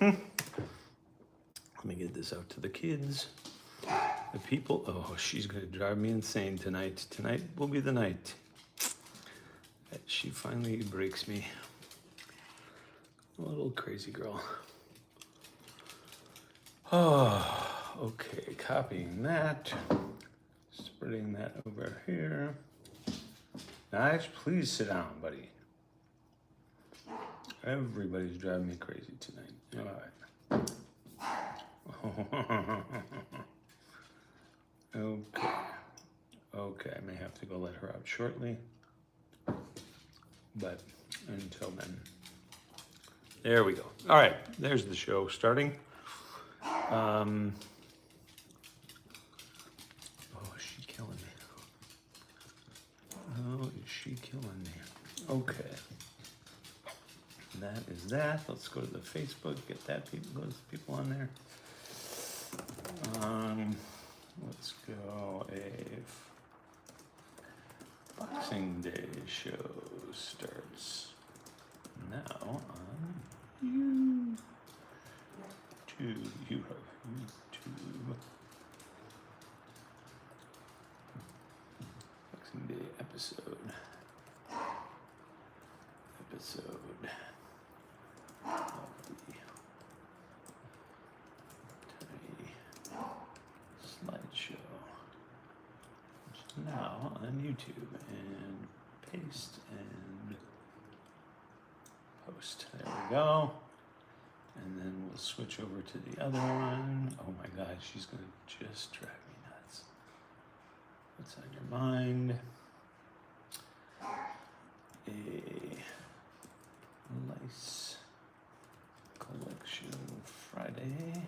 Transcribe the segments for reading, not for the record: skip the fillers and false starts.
Let me get this out to the kids. The people, oh, she's gonna drive me insane tonight. Tonight will be the night that she finally breaks me. A little crazy girl. Oh, okay, copying that. Spreading that over here. Nige, please sit down, buddy. Everybody's driving me crazy tonight. All right. Okay. Okay, I may have to go let her out shortly. But until then. There we go. All right, there's the show starting. Oh, is she killing me? Oh, is she killing me? Okay. That is that. Let's go to the Facebook, get that those people on there. Let's go a Boxing Day show starts now on YouTube. You have YouTube. Boxing Day episode. Slideshow. Now on YouTube and paste and post. There we go. And then we'll switch over to the other one. Oh my God, she's gonna just drive me nuts. What's on your mind? A Leis collection Friday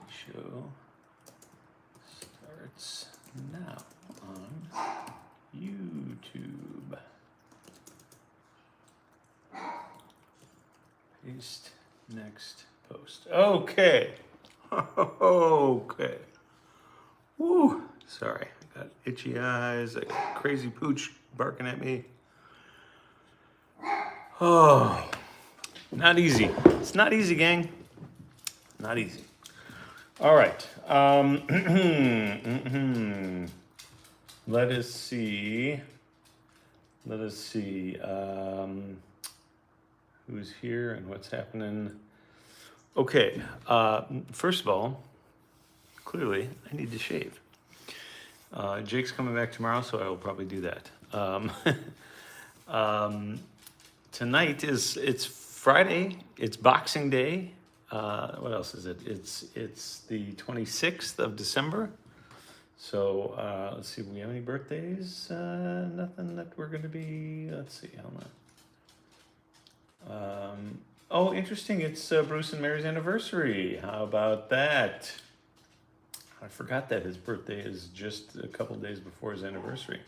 show starts now on YouTube. Paste next post. Okay. Okay. Woo. Sorry. I got itchy eyes. I got crazy pooch barking at me. Oh. Not easy. It's not easy, gang. Not easy. All right. Let us see. Who's here and what's happening. Okay. First of all, clearly, I need to shave. Jake's coming back tomorrow, so I will probably do that. Tonight it's Friday. It's Boxing Day. What else is it? It's the 26th of December. So let's see. Do we have any birthdays? Nothing that we're going to be. Let's see. Hold on. Oh, interesting. It's Bruce and Mary's anniversary. How about that? I forgot that his birthday is just a couple days before his anniversary.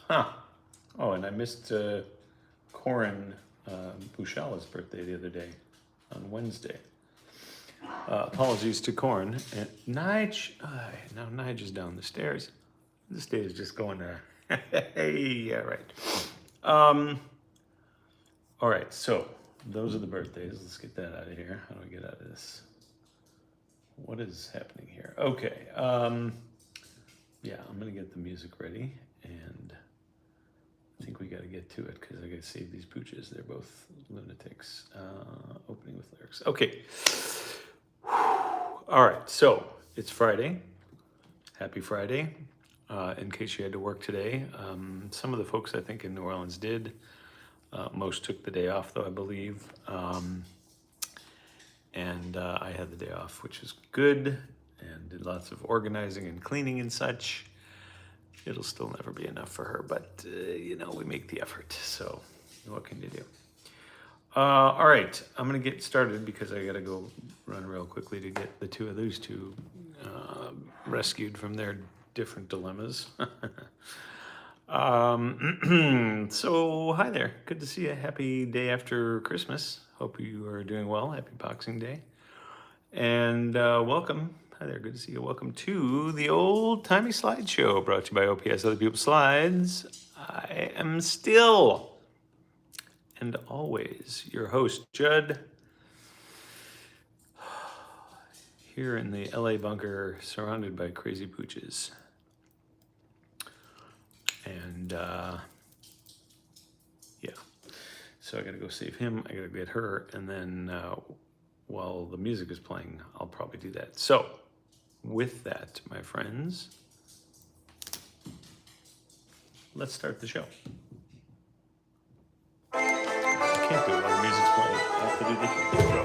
Huh. Oh, and I missed Corin Bouchala's birthday the other day on Wednesday. Apologies to Corin. And Nige, now Nige is down the stairs. This day is just going there. Hey, yeah, right. All right, so those are the birthdays. Let's get that out of here. How do we get out of this? What is happening here? Okay. Yeah, I'm going to get the music ready, and I think we got to get to it because I got to save these pooches. They're both lunatics. Opening with lyrics. Okay. All right, so it's Friday. Happy Friday. In case you had to work today. Some of the folks I think in New Orleans did. Most took the day off, though, I believe. And I had the day off, which is good, and did lots of organizing and cleaning and such. It'll still never be enough for her, but, you know, we make the effort, so what can you do? All right, I'm going to get started because I got to go run real quickly to get the two of those two rescued from their different dilemmas. So, hi there. Good to see you. Happy day after Christmas. Hope you are doing well. Happy Boxing Day. And welcome. Hi there. Good to see you. Welcome to the Old-Timey Slideshow, brought to you by OPS Other People's Slides. I am still and always your host, Judd, here in the LA bunker, surrounded by crazy pooches. And yeah, so I gotta go save him, I gotta get her, and then while the music is playing, I'll probably do that. So, with that, my friends, let's start the show. I can't do it while the music's playing. I have to do the intro.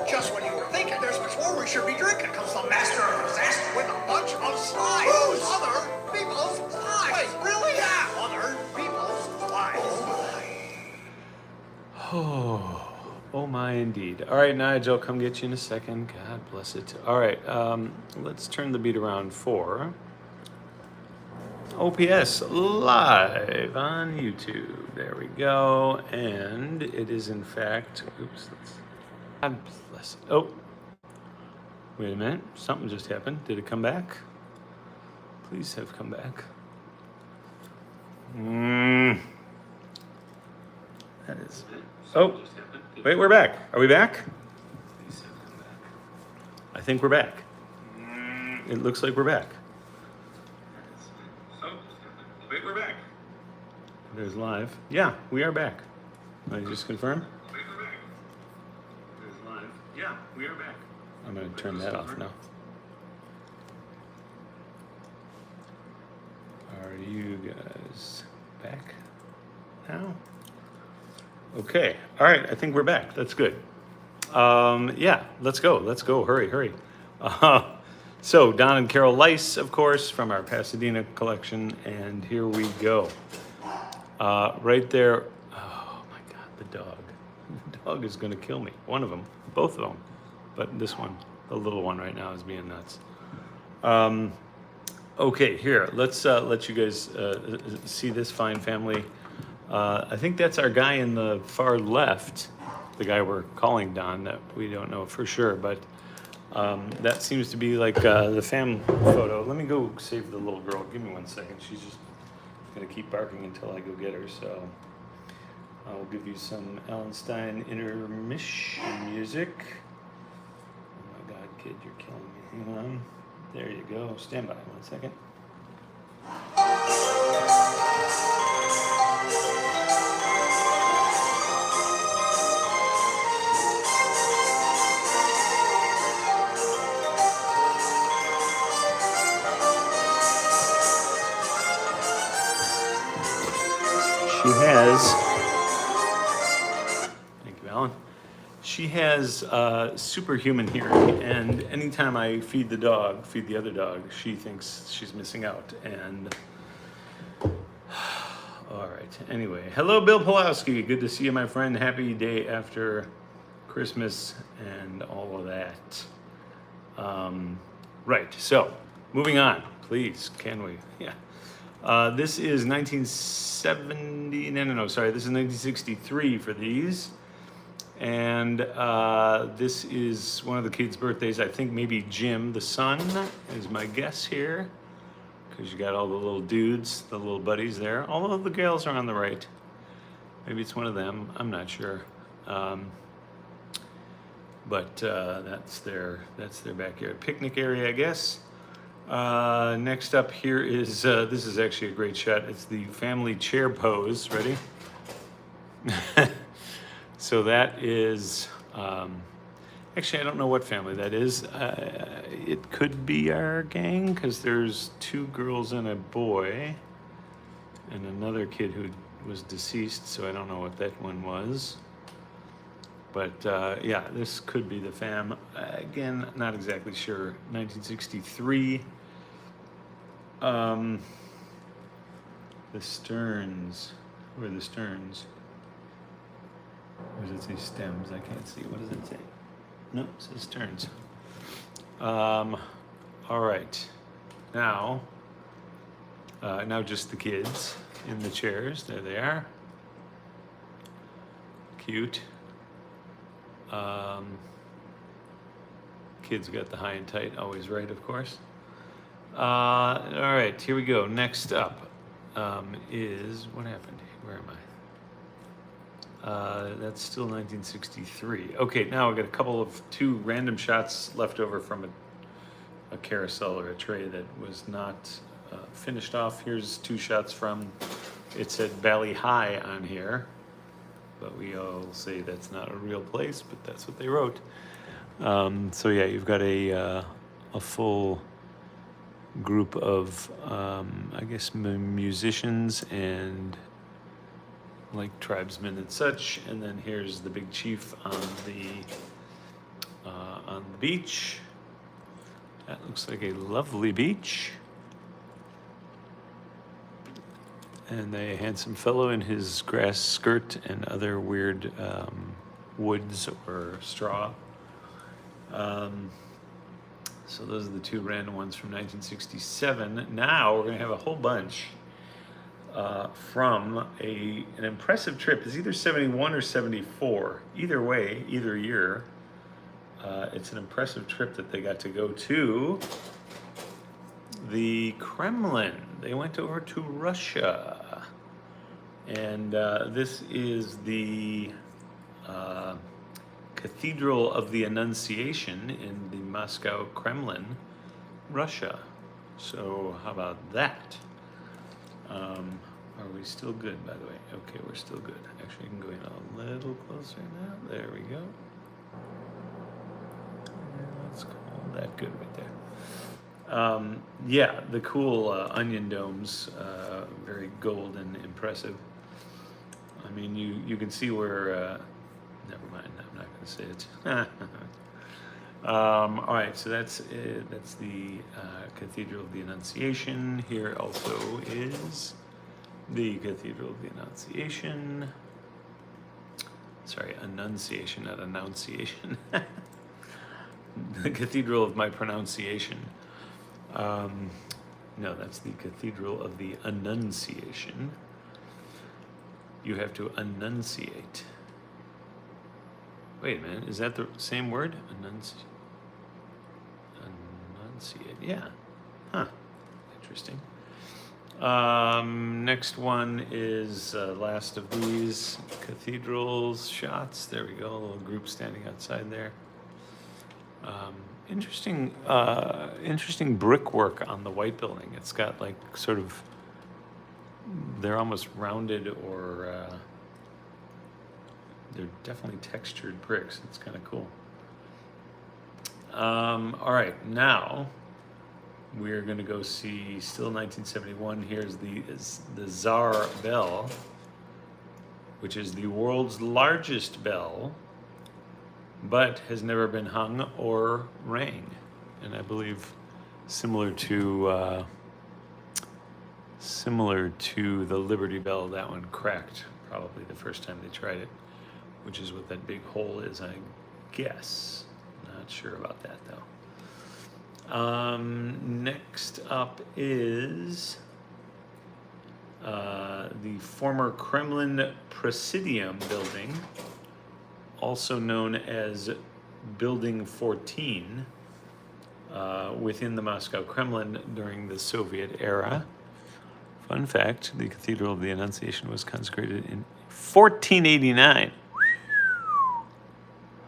Just when you were thinking there's much more we should be drinking, comes the master of disaster with a bunch of slides. Who's? Other people's slides. Wait, really? Yeah, other people's slides. Oh my, indeed. All right, Nigel, come get you in a second. God bless it. All right, let's turn the beat around for OPS live on YouTube. There we go. And it is in fact, oops, God bless it. Oh, wait a minute. Something just happened. Did it come back? Please have come back. That is it. Oh, wait, we're back. Are we back? I think we're back. It looks like we're back. Oh, wait, we're back. There's live. Yeah, we are back. Can I just confirm? Wait, we're back. There's live. Yeah, we are back. I'm going to turn that off now. Are you guys back now? Okay. All right. I think we're back. That's good. Yeah, let's go. Let's go. Hurry. So Don and Carol Leis, of course, from our Pasadena collection. And here we go. Right there. Oh, my God, the dog. The dog is going to kill me. One of them. Both of them. But this one, the little one right now, is being nuts. Okay, here. Let's let you guys see this fine family. I think that's our guy in the far left, the guy we're calling Don, that we don't know for sure, but that seems to be like the fam photo. Let me go save the little girl. Give me 1 second. She's just going to keep barking until I go get her, so I'll give you some Alan Stein intermission music. Oh my God, kid, you're killing me. Hang on. There you go. Stand by 1 second. She has, thank you, Alan. She has superhuman hearing, and anytime I feed the other dog, she thinks she's missing out. And all right, anyway, hello, Bill Pulowski. Good to see you, my friend. Happy day after Christmas and all of that. Right, so moving on, please, can we? Yeah. This is 1970, sorry, this is 1963 for these. And this is one of the kids' birthdays. I think maybe Jim, the son, is my guess here. Because you got all the little dudes, the little buddies there. All of the gals are on the right. Maybe it's one of them, I'm not sure. But that's their backyard picnic area, I guess. Next up here is, this is actually a great shot. It's the family chair pose. Ready? So that is, actually, I don't know what family that is. It could be our gang, because there's 2 girls and a boy, and another kid who was deceased, so I don't know what that one was. But yeah, this could be the fam. Again, not exactly sure. 1963. The Stearns. Who are the Stearns? Or does it say Stems? I can't see. What does it say? No, it says Stearns. All right. Now just the kids in the chairs. There they are. Cute. Kids got the high and tight, always right, of course. All right, here we go. Next up is, what happened? Where am I? That's still 1963. Okay, now I got two random shots left over from a carousel or a tray that was not finished off. Here's two shots from, it said Valley High on here, but we all say that's not a real place, but that's what they wrote. So yeah, you've got a full group of, I guess, musicians and like tribesmen and such, and then here's the big chief on the beach. That looks like a lovely beach, and a handsome fellow in his grass skirt and other weird woods or straw. So those are the two random ones from 1967. Now we're going to have a whole bunch from an impressive trip. It's either 71 or 74. Either way, either year, it's an impressive trip that they got to go to the Kremlin. They went over to Russia. And this is the Cathedral of the Annunciation in the Moscow Kremlin, Russia. So how about that? Are we still good, by the way? Okay, we're still good. Actually, I can go in a little closer now. There we go. Let's call that good right there. Yeah, the cool onion domes, very gold and impressive. I mean, you can see where, never mind, I'm not going to say it. All right, so that's it. That's the Cathedral of the Annunciation. Here also is the Cathedral of the Annunciation. Sorry, Annunciation, not Annunciation. The Cathedral of my pronunciation. No, that's the Cathedral of the Annunciation. You have to enunciate. Wait a minute, is that the same word? Enunciate, yeah. Huh, interesting. Next one is last of these cathedrals shots. There we go, a little group standing outside there. Interesting brickwork on the white building. It's got like sort of, they're almost rounded or they're definitely textured bricks. It's kind of cool. All right, now we're going to go see, still 1971. Here's the Tsar Bell, which is the world's largest bell, but has never been hung or rang. And I believe similar to the Liberty Bell, that one cracked probably the first time they tried it, which is what that big hole is, I guess. Not sure about that though. Next up is the former Kremlin Presidium building, also known as Building 14, within the Moscow Kremlin during the Soviet era. Fun fact, the Cathedral of the Annunciation was consecrated in 1489.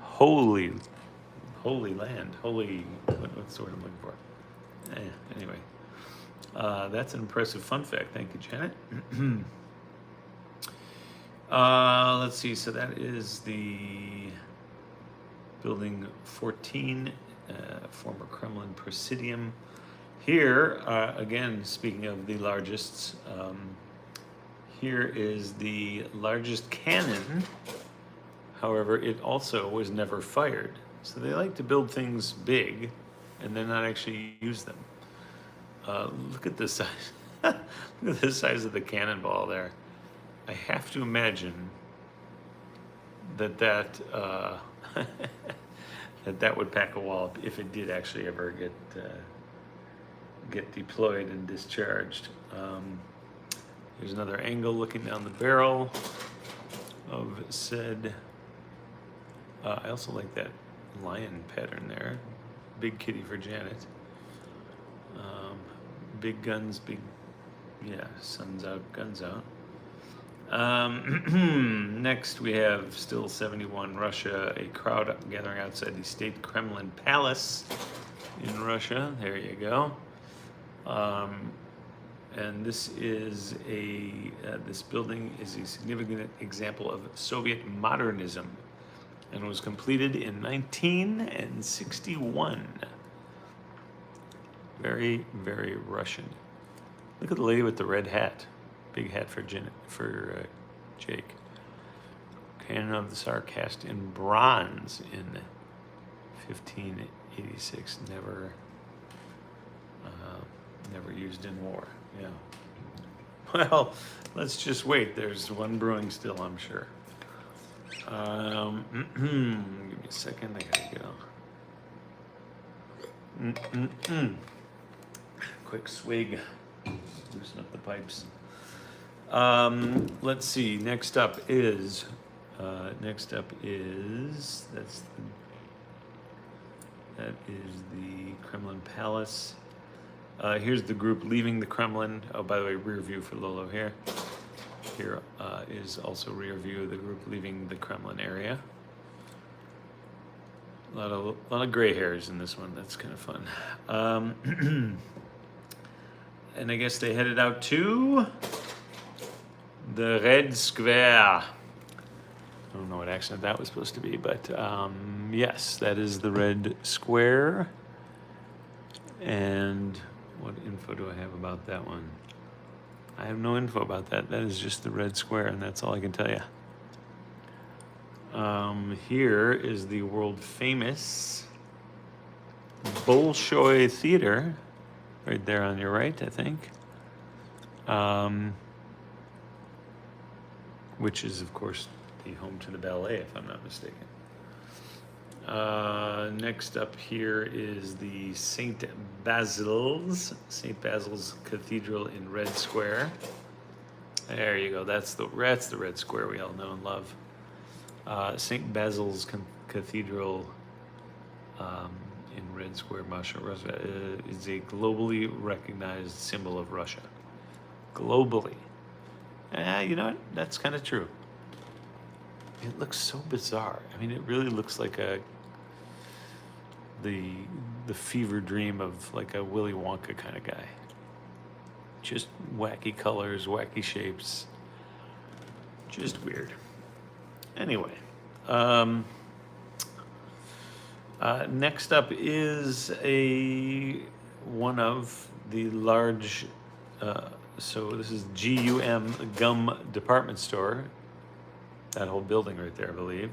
Holy land, what's the word I'm looking for? Anyway, that's an impressive fun fact. Thank you, Janet. Let's see, so that is the Building 14, former Kremlin Presidium. Here, again, speaking of the largest, here is the largest cannon. However, it also was never fired. So they like to build things big and then not actually use them. Look at the size. Look at the size of the cannonball there. I have to imagine that that would pack a wallop if it did actually ever get deployed and discharged. Here's another angle looking down the barrel of said. I also like that lion pattern there. Big kitty for Janet. Big guns, sun's out, guns out. Next, we have still 71 Russia, a crowd gathering outside the state Kremlin Palace in Russia. There you go. And this is this building is a significant example of Soviet modernism and was completed in 1961. Very, very Russian. Look at the lady with the red hat. Big hat for Jake. Cannon of the Tsar cast in bronze in 1586. Never used in war. Yeah. Well, let's just wait. There's one brewing still, I'm sure. Give me a second. I gotta go. Quick swig. Loosen up the pipes. Let's see. Next up is that is the Kremlin Palace. Here's the group leaving the Kremlin. Oh, by the way, rear view for Lolo here. Here is also rear view of the group leaving the Kremlin area. A lot of gray hairs in this one. That's kind of fun. And I guess they headed out to the Red Square. I don't know what accent that was supposed to be, but yes, that is the Red Square. And what info do I have about that one? I have no info about that. That is just the Red Square, and that's all I can tell you. Here is the world famous Bolshoi Theater, right there on your right, I think. Which is, of course, the home to the ballet, if I'm not mistaken. Next up here is the St. Basil's Cathedral in Red Square. There you go. That's the Red Square we all know and love. St. Basil's Cathedral in Red Square, Russia, is a globally recognized symbol of Russia. Globally. You know what? That's kind of true. It looks so bizarre. I mean, it really looks like the fever dream of like a Willy Wonka kind of guy. Just wacky colors, wacky shapes. Just weird. Anyway, next up is one of the large. So this is Gum department store. That whole building right there, I believe.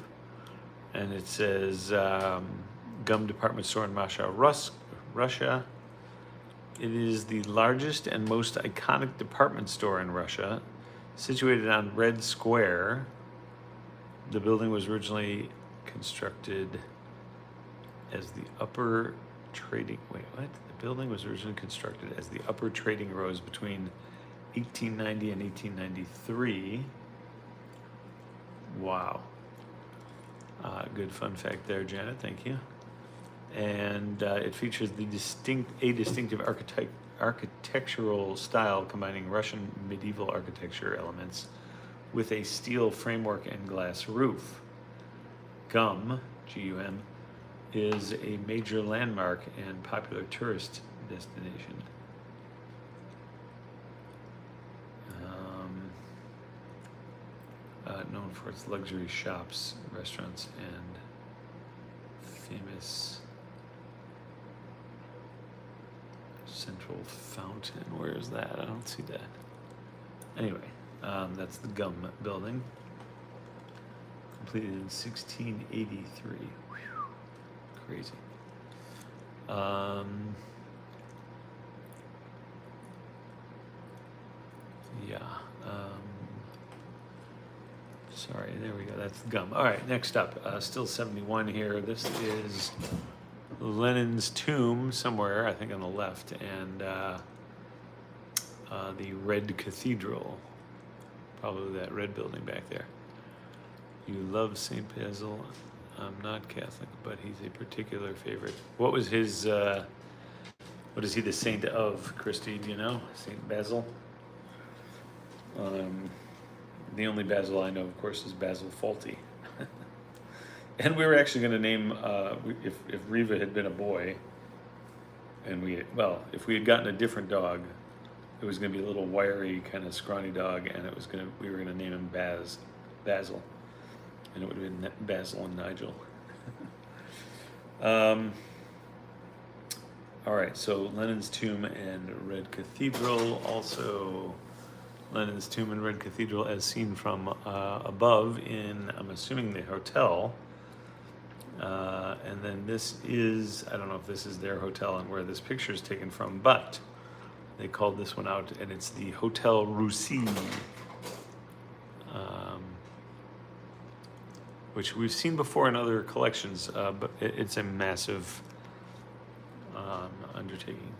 And it says Gum department store in Moscow, Russia. It is the largest and most iconic department store in Russia, situated on Red Square. The building was originally constructed as the upper trading. Wait, what? The building was originally constructed as the upper trading rows between 1890 and 1893. Wow. Good fun fact there, Janet. Thank you. And it features a distinctive architectural style combining Russian medieval architecture elements with a steel framework and glass roof. Gum, G-U-M, is a major landmark and popular tourist destination. Known for its luxury shops, restaurants, and famous central fountain. Where is that? I don't see that. Anyway, that's the Gum building. Completed in 1683. Whew, crazy. Sorry, there we go. That's Gum. All right, next up, still 71 here. This is Lenin's tomb somewhere, I think on the left, and the Red Cathedral. Probably that red building back there. You love St. Basil. I'm not Catholic, but he's a particular favorite. What was his, what is he the saint of, Christy? Do you know? St. Basil? The only Basil I know, of course, is Basil Fawlty. And we were actually going to name, if Reva had been a boy, and if we had gotten a different dog, it was going to be a little wiry, kind of scrawny dog, and we were going to name him Basil, and it would have been Basil and Nigel. All right, so Lenin's Tomb and Red Cathedral. Also, Lenin's Tomb and Red Cathedral as seen from above in, I'm assuming, the hotel. And then this is, I don't know if this is their hotel and where this picture is taken from, but they called this one out, and it's the Hotel Russie, which we've seen before in other collections, but it's a massive undertaking.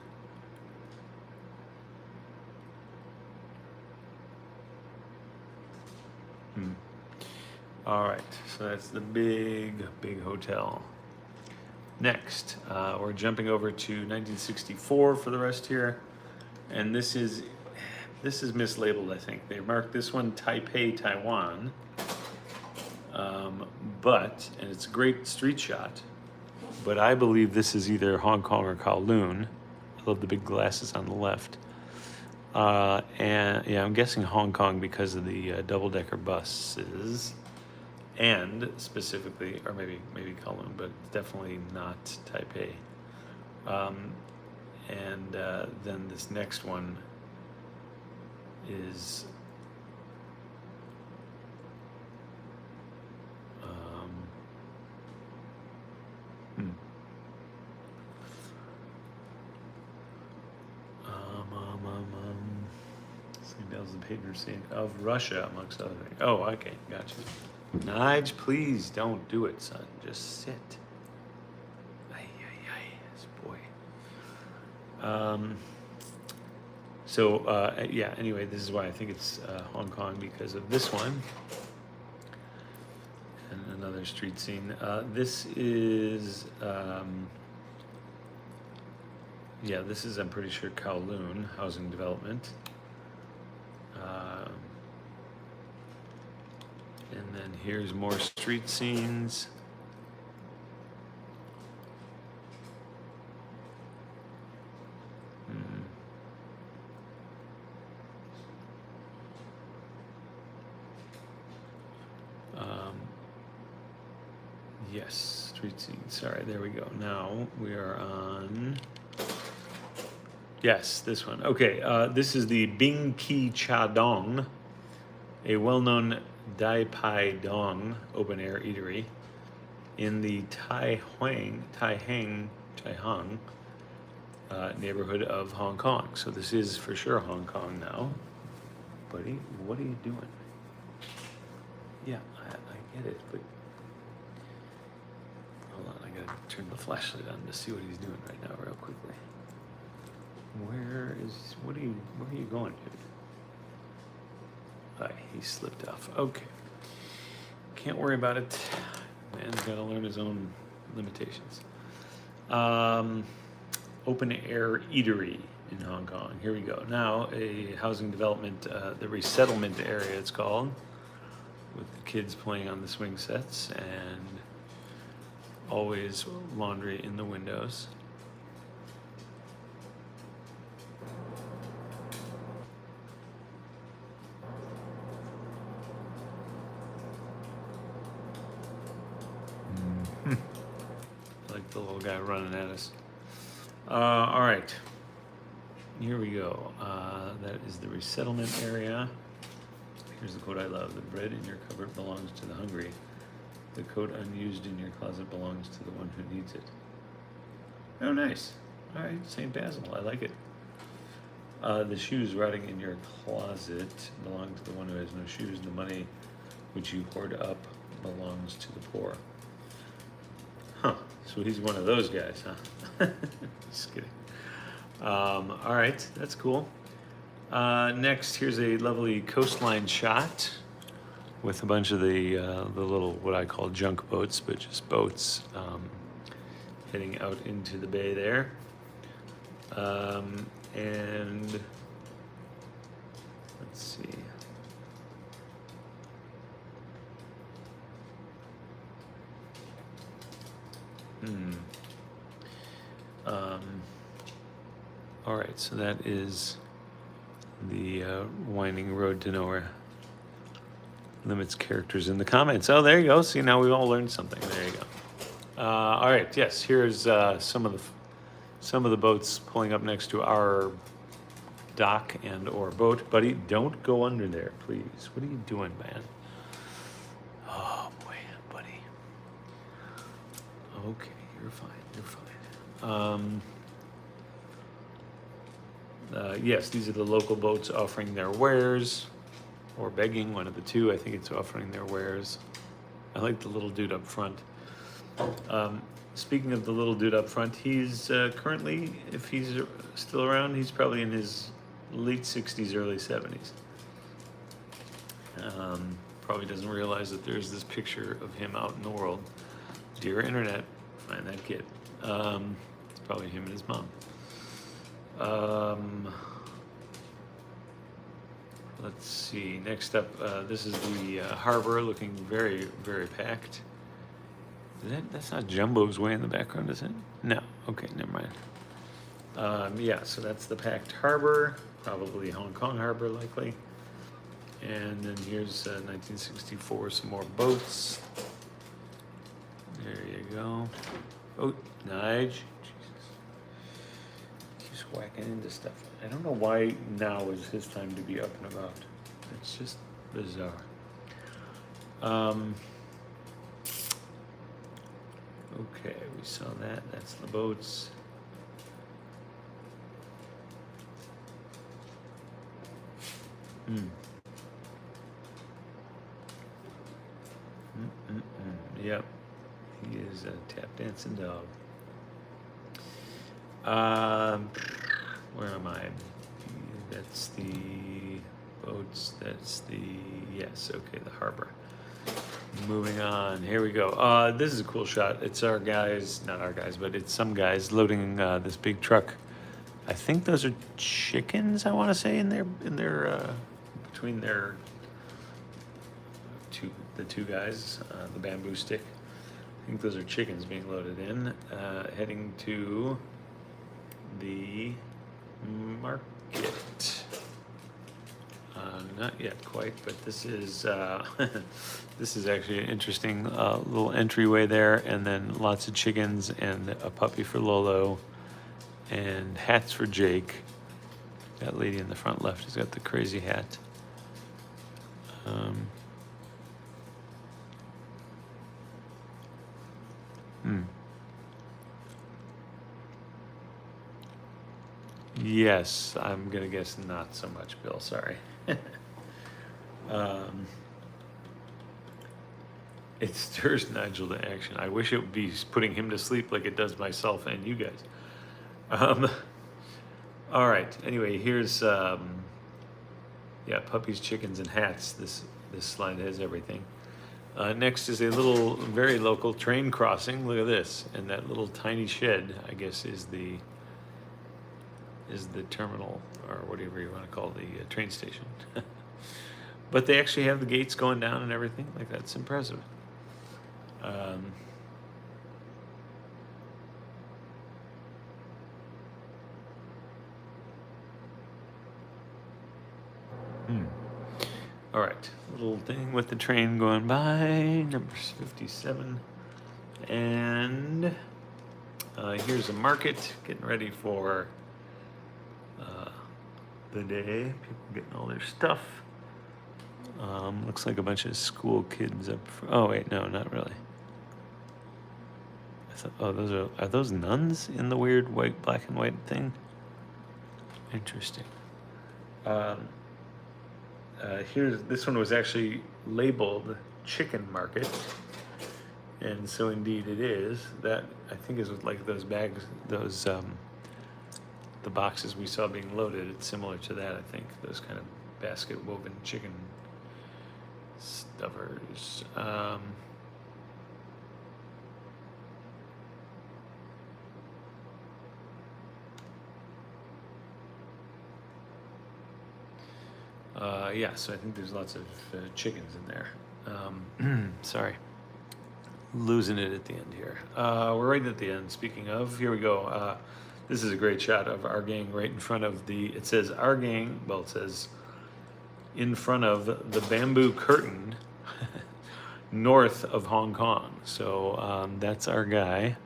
All right, so that's the big hotel. Next, we're jumping over to 1964 for the rest here, and this is mislabeled, I think. They marked this one Taipei, Taiwan, and it's a great street shot, but I believe this is either Hong Kong or Kowloon. I love the big glasses on the left. And yeah, I'm guessing Hong Kong because of the double-decker buses, and specifically, or maybe Kowloon, but definitely not Taipei. And then this next one is St. Belle's the patron saint of Russia, amongst other things. Oh, okay, gotcha. Nige, please don't do it, son. Just sit. Ay, this boy. Yeah, anyway, this is why I think it's Hong Kong, because of this one. And another street scene. This is, this is, I'm pretty sure, Kowloon Housing Development. And then here's more street scenes. Yes, street scene. Sorry, there we go. Now we are on. Yes, this one. Okay, this is the Bing Ki Cha Dong, a well-known Dai Pai Dong open-air eatery in the Tai Hang neighborhood of Hong Kong. So this is for sure Hong Kong now. Buddy, what are you doing? Yeah, I get it, but hold on, I gotta turn the flashlight on to see what he's doing right now real quickly. Where are you going, dude? He slipped off. Okay. Can't worry about it. Man's gotta learn his own limitations. Open air eatery in Hong Kong. Here we go. Now a housing development, the resettlement area it's called, with the kids playing on the swing sets and always laundry in the windows. Like the little guy running at us. All right, here we go. That is the resettlement area. Here's the quote I love. The bread in your cupboard belongs to the hungry. The coat unused in your closet belongs to the one who needs it. Oh, nice. All right, St. Basil, I like it. The shoes rotting in your closet belong to the one who has no shoes. The money which you hoard up belongs to the poor. Huh, so he's one of those guys, huh? Just kidding. All right, that's cool. Next, here's a lovely coastline shot with a bunch of the little, what I call junk boats, but just boats heading out into the bay there. And let's see. All right, so that is the winding road to nowhere. Limits characters in the comments. Oh, there you go. See, now we've all learned something. There you go. All right, yes. Here's some of the boats pulling up next to our dock and or boat. Buddy, don't go under there, please. What are you doing, man? Oh boy, buddy. Okay, you're fine. You're fine. Yes, these are the local boats offering their wares or begging, one of the two. I think it's offering their wares. I like the little dude up front. Speaking of the little dude up front, he's currently, if he's still around, he's probably in his late 60s, early 70s. Probably doesn't realize that there's this picture of him out in the world. Dear Internet, find that kid. It's probably him and his mom. Let's see. Next up, this is the harbor, looking very, very packed. That's not Jumbo's way in the background, is it? No. Okay, never mind. Yeah, so that's the packed harbor, probably Hong Kong harbor, likely. And then here's 1964, some more boats. There you go. Oh, Nige. Whacking into stuff. I don't know why now is his time to be up and about. It's just bizarre. Okay, we saw that. That's the boats. Yep, he is a tap dancing dog. Where am I? That's the boats. That's the, yes, okay, the harbor. Moving on. Here we go. This is a cool shot. It's our guys, not our guys, but it's some guys loading this big truck. I think those are chickens, I want to say, in their between their the two guys, the bamboo stick. I think those are chickens being loaded in, heading to the market. Not yet quite, but this is this is actually an interesting little entryway there, and then lots of chickens and a puppy for Lolo, and hats for Jake. That lady in the front left has got the crazy hat. Yes, I'm gonna guess not so much, Bill. Sorry. It stirs Nigel to action. I wish it would be putting him to sleep like it does myself and you guys. All right. Anyway, here's yeah, puppies, chickens, and hats. This slide has everything. Next is a little, very local train crossing. Look at this, and that little tiny shed, I guess, is the terminal, or whatever you want to call the train station. But they actually have the gates going down and everything. Like, that's impressive. All right, little thing with the train going by, number 57. And here's a market, getting ready for the day. People getting all their stuff. Looks like a bunch of school kids up. Oh wait, no, not really. I thought, oh, are those nuns in the weird white, black and white thing? Interesting. This one was actually labeled chicken market, and so indeed it is. That, I think, is like those bags, those the boxes we saw being loaded. It's similar to that, I think. Those kind of basket woven chicken stuffers. Yeah, so I think there's lots of chickens in there. Sorry. Losing it at the end here. We're right at the end. Speaking of, here we go. This is a great shot of our gang right in front of the. It says our gang. Well, it says in front of the bamboo curtain north of Hong Kong. So that's our guy.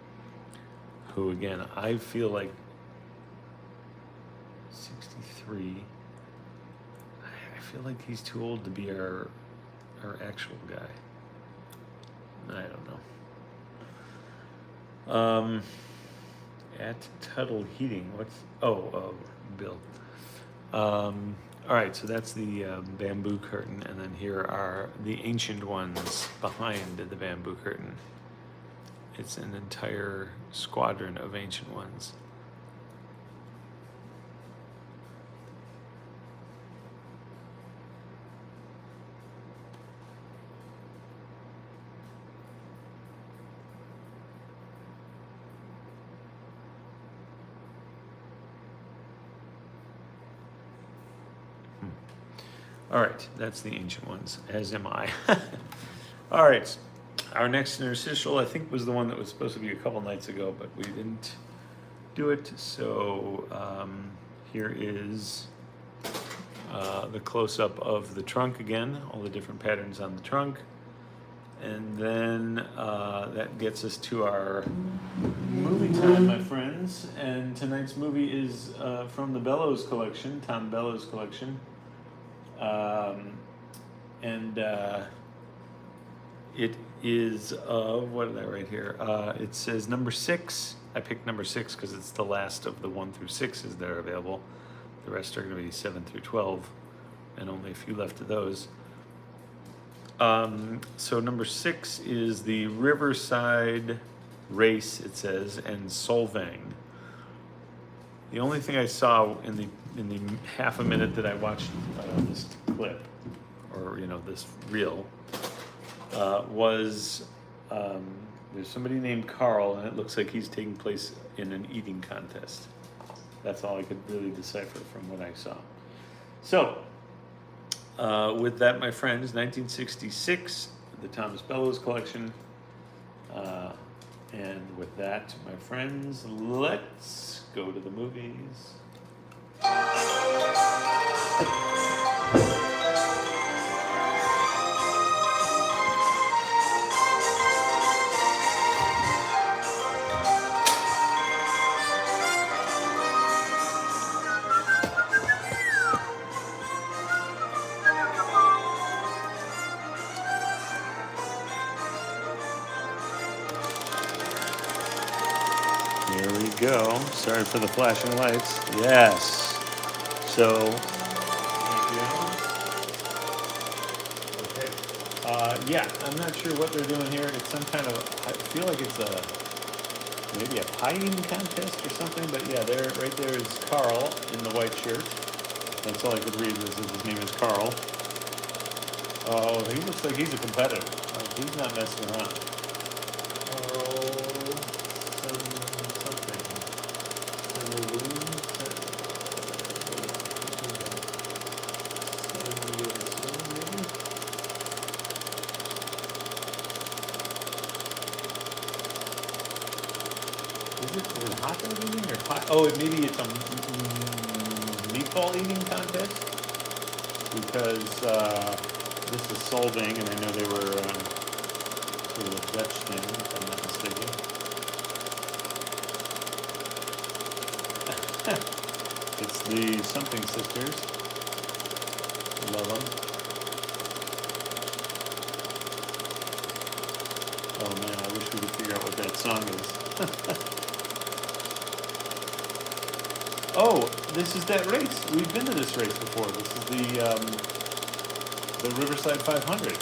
Who again? I feel like 63. I feel like he's too old to be our actual guy. I don't know. At Tuttle Heating, Bill. All right, so that's the bamboo curtain, and then here are the ancient ones behind the bamboo curtain. It's an entire squadron of ancient ones. All right, that's the ancient ones, as am I. All right, our next interstitial, I think, was the one that was supposed to be a couple nights ago, but we didn't do it. So here is the close-up of the trunk again, all the different patterns on the trunk. And then that gets us to our movie time, my friends. And tonight's movie is from the Bellows collection, Tom Bellows collection. It is what did I write here? It says number 6. I picked number 6 because it's the last of the 1 through 6s that are available. The rest are going to be 7 through 12, and only a few left of those. So number 6 is the Riverside Race, it says, and Solvang. The only thing I saw in the half a minute that I watched this clip, or this reel, was there's somebody named Carl, and it looks like he's taking place in an eating contest. That's all I could really decipher from what I saw. So, with that, my friends, 1966, the Thomas Bellows collection. And with that, my friends, let's go to the movies. Here we go. Sorry for the flashing lights. Yes. So, yeah, I'm not sure what they're doing here. It's some kind of, I feel like it's maybe a pie eating contest or something, but yeah, right there is Carl in the white shirt. That's all I could read was that his name is Carl. Oh, he looks like he's a competitor. Like, he's not messing around. Is it hot dog eating or pie? Oh, maybe it's a meatball eating contest? Because this is Solvang, and I know they were sort of a Dutch thing, if I'm not mistaken. It's the something sisters. Love them. Oh man, I wish we could figure out what that song is. Oh, this is that race. We've been to this race before. This is the Riverside 500.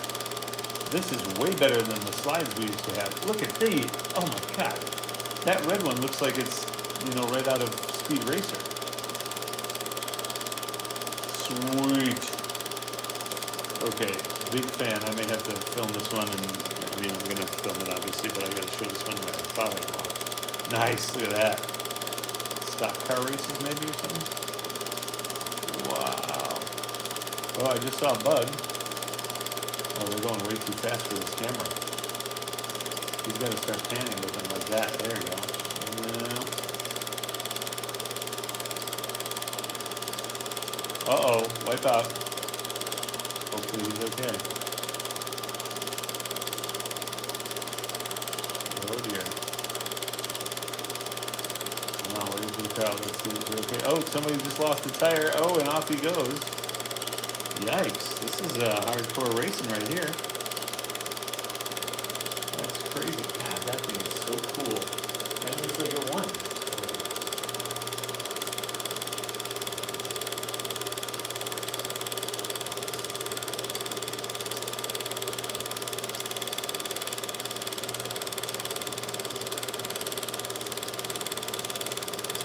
This is way better than the slides we used to have. Look at these. Oh my God. That red one looks like it's, right out of Speed Racer. Sweet. Okay, big fan. I may have to film this one, and I'm going to film it obviously, but I got to show this one to my father-in-law. Nice, look at that. Stock car races maybe or something? Wow. Oh, I just saw a bug. Oh, they're going way too fast for this camera. He's got to start panning with him like that. There you go. Uh-oh, wipe out. Hopefully he's okay. Oh dear. Come on, where's the crowd? Let's see if he's okay. Oh, somebody just lost a tire. Oh, and off he goes. Yikes. This is hardcore racing right here. That's crazy. God, that thing is so cool. That looks like it won.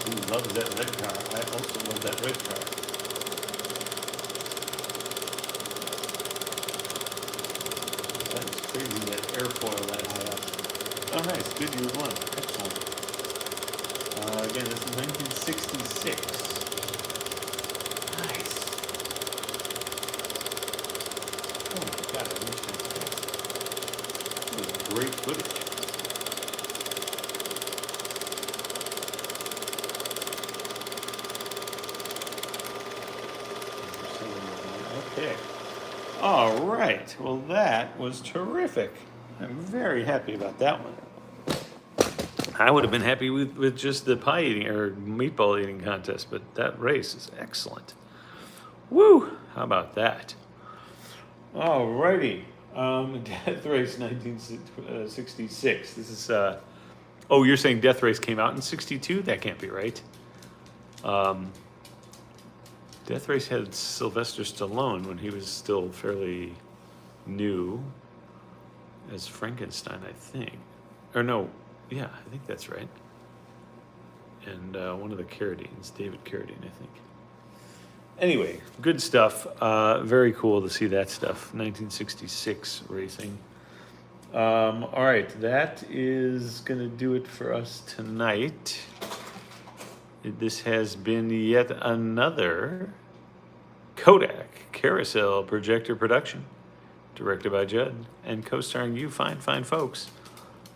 He loves that red car. I also love that red car. That is crazy, that airfoil that high up. Oh, nice. Good, you won. Excellent. Again, this is 1966. Nice. Oh my God, I wish I could. That was great footage. Okay. All right. Well, that was terrific. I'm very happy about that one. I would have been happy with just the pie eating or meatball eating contest, but that race is excellent. Woo! How about that? All righty. Death Race 1966. This is, oh, you're saying Death Race came out in 62? That can't be right. Death Race had Sylvester Stallone when he was still fairly new as Frankenstein, I think. Or no, yeah, I think that's right. And one of the Carradines, David Carradine, I think. Anyway, good stuff. Very cool to see that stuff. 1966 racing. All right, that is going to do it for us tonight. This has been yet another Kodak Carousel Projector production, directed by Judd and co-starring you fine folks,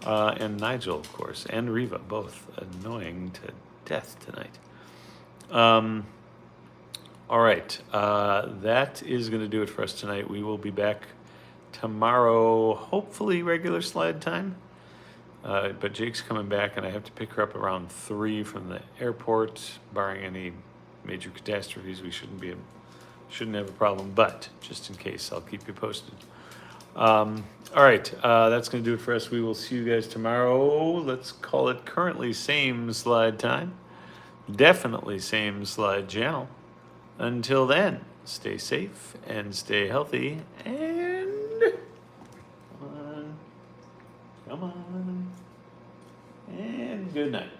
and Nigel, of course, and Reva, both annoying to death tonight. All right, that is going to do it for us tonight. We will be back tomorrow, hopefully regular slide time. But Jake's coming back, and I have to pick her up around 3 from the airport. Barring any major catastrophes, we shouldn't have a problem. But just in case, I'll keep you posted. All right, that's going to do it for us. We will see you guys tomorrow. Let's call it currently same slide time. Definitely same slide channel. Until then, stay safe and stay healthy. And come on. And good night.